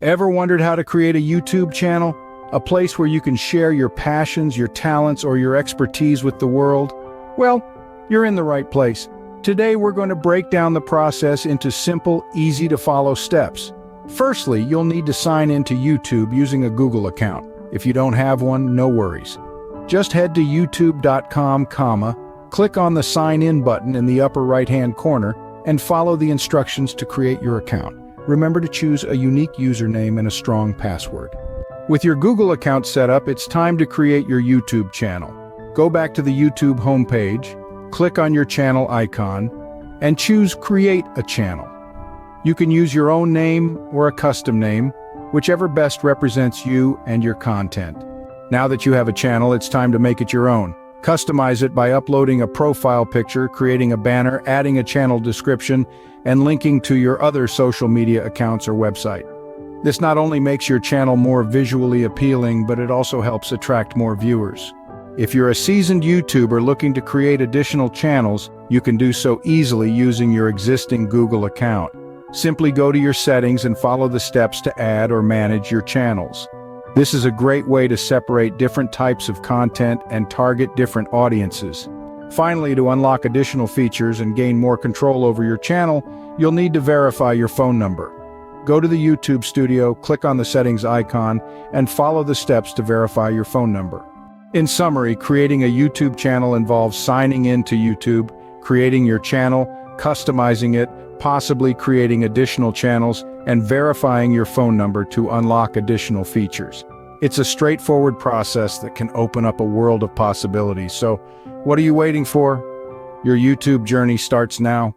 Ever wondered how to create a YouTube channel? A place where you can share your passions, your talents, or your expertise with the world? Well, you're in the right place. Today we're going to break down the process into simple, easy-to-follow steps. Firstly, you'll need to sign into YouTube using a Google account. If you don't have one, no worries. Just head to youtube.com, click on the Sign In button in the upper right-hand corner, and follow the instructions to create your account. Remember to choose a unique username and a strong password. With your Google account set up, it's time to create your YouTube channel. Go back to the YouTube homepage, click on your channel icon, and choose Create a Channel. You can use your own name or a custom name, whichever best represents you and your content. Now that you have a channel, it's time to make it your own. Customize it by uploading a profile picture, creating a banner, adding a channel description, and linking to your other social media accounts or website. This not only makes your channel more visually appealing, but it also helps attract more viewers. If you're a seasoned YouTuber looking to create additional channels, you can do so easily using your existing Google account. Simply go to your settings and follow the steps to add or manage your channels. This is a great way to separate different types of content and target different audiences. Finally, to unlock additional features and gain more control over your channel, you'll need to verify your phone number. Go to the YouTube studio, click on the settings icon, and follow the steps to verify your phone number. In summary, creating a YouTube channel involves signing in to YouTube, creating your channel, customizing it, possibly creating additional channels, and verifying your phone number to unlock additional features. It's a straightforward process that can open up a world of possibilities. So, what are you waiting for? Your YouTube journey starts now.